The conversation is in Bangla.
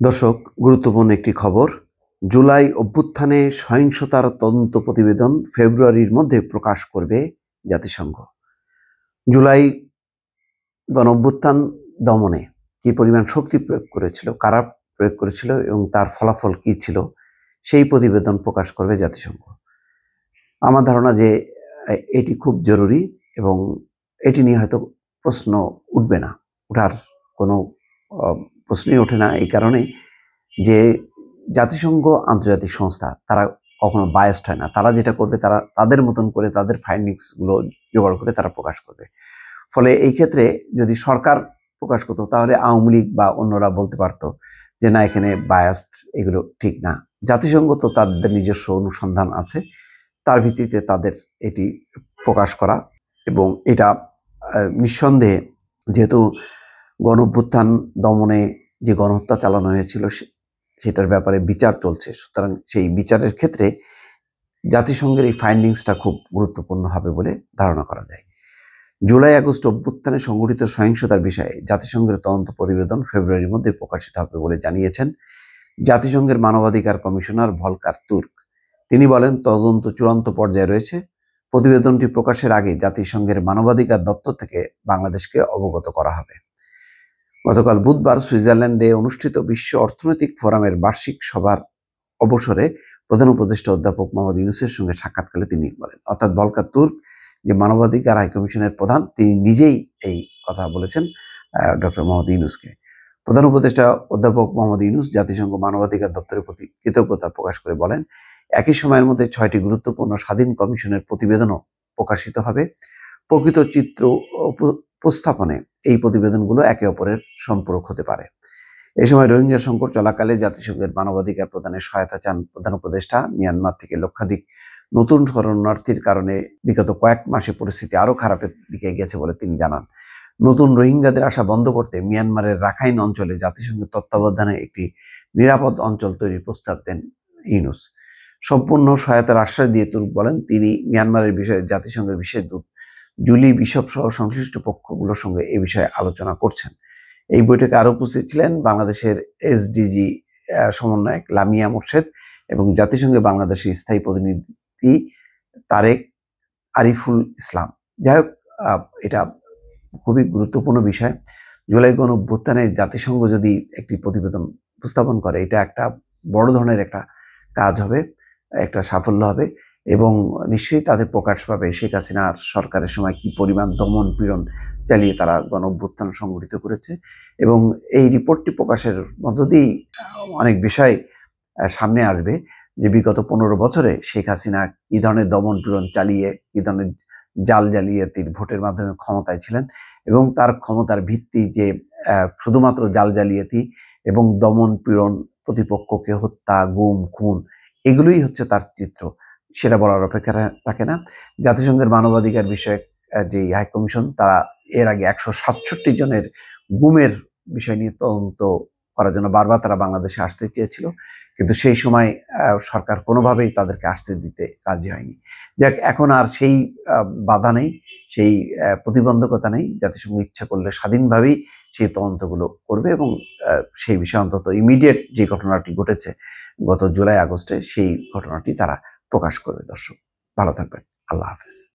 দর্শক, গুরুত্বপূর্ণ একটি খবর। জুলাই অভ্যুত্থানে সহিংসতার তদন্ত প্রতিবেদন ফেব্রুয়ারির মধ্যে প্রকাশ করবে জাতিসংঘ। জুলাই গণঅভ্যুত্থান দমনে কি পরিমাণ শক্তি প্রয়োগ করেছিল, কারা প্রয়োগ করেছিল এবং তার ফলাফল কি ছিল, সেই প্রতিবেদন প্রকাশ করবে জাতিসংঘ। আমার ধারণা যে এটি খুব জরুরি এবং এটি নিয়ে হয়তো প্রশ্ন উঠবে না, ওঠার কোনো প্রশ্নই ওঠে না। এই কারণে যে জাতিসংঘ আন্তর্জাতিক সংস্থা, তারা কখনো বায়াসড হয় না। তারা যেটা করবে, তারা তাদের মতন করে তাদের ফাইন্ডিংসগুলো জোগাড় করে তারা প্রকাশ করবে। ফলে এই ক্ষেত্রে যদি সরকার প্রকাশ করতো, তাহলে আওয়ামী লীগ বা অন্যরা বলতে পারতো যে না, এখানে বায়াসড, এগুলো ঠিক না। জাতিসংঘ তো তাদের নিজস্ব অনুসন্ধান আছে, তার ভিত্তিতে তাদের এটি প্রকাশ করা। এবং এটা নিঃসন্দেহে, যেহেতু গণঅভ্যুত্থান দমনে যে গণহত্যা চালানো হয়েছিল সেটার ব্যাপারে বিচার চলছে, সুতরাং সেই বিচারের ক্ষেত্রে জাতিসংঘের এই ফাইন্ডিংসটা খুব গুরুত্বপূর্ণ হবে বলে ধারণা করা যায়। জুলাই আগস্ট অভ্যুত্থানে সংঘটিত সহিংসতার বিষয়ে জাতিসংঘের তদন্ত প্রতিবেদন ফেব্রুয়ারির মধ্যে প্রকাশিত হবে বলে জানিয়েছেন জাতিসংঘের মানবাধিকার কমিশনার ভলকার তুর্ক। তিনি বলেন, তদন্ত চূড়ান্ত পর্যায়ে রয়েছে। প্রতিবেদনটি প্রকাশের আগে জাতিসংঘের মানবাধিকার দপ্তর থেকে বাংলাদেশকে অবগত করা হবে। গতকাল বুধবার সুইজারল্যান্ডে অনুষ্ঠিত বিশ্ব অর্থনৈতিক ফোরামের বার্ষিক সভার অবসরে প্রধান উপদেষ্টা অধ্যাপক মোহাম্মদ ইউনূসের সঙ্গে সাক্ষাৎকালে তিনি বলেন, অর্থাৎ ভলকার তুর্ক, যে মানবাধিকার হাইকমিশনের প্রধান, তিনি নিজেই এই কথা বলেছেন ডক্টর মোহাম্মদ ইউনূসকে। প্রধান উপদেষ্টা অধ্যাপক মোহাম্মদ ইউনূস জাতিসংঘ মানবাধিকার দপ্তরের প্রতি কৃতজ্ঞতা প্রকাশ করে বলেন, একই সময়ের মধ্যে 6টি গুরুত্বপূর্ণ স্বাধীন কমিশনের প্রতিবেদনও প্রকাশিত হবে। প্রকৃত চিত্র উপস্থাপনে এই প্রতিবেদনগুলো একে অপরের সম্পূরক হতে পারে। এই সময় রোহিঙ্গা সংকট চলাকালে জাতিসংঘের মানবাধিকার প্রদানে সহায়তা চান প্রধান উপদেষ্টা। মিয়ানমার থেকে লক্ষাধিক নতুন শরণার্থীর কারণে বিগত কয়েক মাসে পরিস্থিতি আরও খারাপের দিকে গেছে বলে তিনি জানান। নতুন রোহিঙ্গাদের আসা বন্ধ করতে মিয়ানমারের রাখাইন অঞ্চলে জাতিসংঘের তত্ত্বাবধানে একটি নিরাপদ অঞ্চল তৈরির প্রস্তাব দেন ইউনূস। সম্পূর্ণ সহায়তার আশ্বাস দিয়ে তুর্ক বলেন, তিনি মিয়ানমারের বিষয়ে জাতিসংঘের বিশেষ দূত জুলি বিশপ সহ সংশ্লিষ্ট পক্ষগুলোর সঙ্গে এ বিষয়ে আলোচনা করছেন। এই বৈঠকে আরো উপস্থিত ছিলেন বাংলাদেশের এসডিজি সমন্বয়ক লামিয়া মোর্শেদ এবং জাতিসংঘে বাংলাদেশের স্থায়ী প্রতিনিধি তারেক আরিফুল ইসলাম। যাই হোক, এটা খুবই গুরুত্বপূর্ণ বিষয়। জুলাই গণঅভ্যুত্থানে জাতিসংঘ যদি একটি প্রতিবেদন উপস্থাপন করে, এটা একটা বড় ধরনের একটা কাজ হবে, একটা সাফল্য হবে এবং নিশ্চয়ই তাদের প্রকাশ পাবে শেখ হাসিনার সরকারের সময় কি পরিমাণ দমন পীড়ন চালিয়ে তারা গণঅভ্যুত্থান সংগঠিত করেছে। এবং এই রিপোর্টটি প্রকাশের মধ্য দিয়েই অনেক বিষয় সামনে আসবে, যে বিগত 15 বছরে শেখ হাসিনা কি ধরনের দমন পীড়ন চালিয়ে, কি ধরনের জাল জালিয়াতির ভোটের মাধ্যমে ক্ষমতায় ছিলেন এবং তার ক্ষমতার ভিত্তি যে শুধুমাত্র জাল জালিয়াতি এবং দমন পীড়ন, প্রতিপক্ষকে হত্যা, গুম, খুন, এগুলোই হচ্ছে তার চিত্র। সেটা বলার অপেক্ষা রাখে না। জাতিসংঘের মানবাধিকার বিষয়ক যে হাই কমিশন, তারা এর আগে 167 জনের গুমের বিষয় নিয়ে তদন্ত করার জন্য বারবার তারা বাংলাদেশে আসতে চেয়েছিল, কিন্তু সেই সময় সরকার কোনোভাবেই তাদেরকে আসতে দিতে রাজি হয়নি। যাক, এখন আর সেই বাধা নেই, সেই প্রতিবন্ধকতা নেই। জাতিসংঘ ইচ্ছা করলে স্বাধীনভাবেই সেই তদন্তগুলো করবে এবং সেই বিষয়ে অন্তত ইমিডিয়েট যে ঘটনাটি ঘটেছে গত জুলাই আগস্টে, সেই ঘটনাটি তারা প্রকাশ করবে। দর্শক, ভালো থাকবেন। আল্লাহ হাফেজ।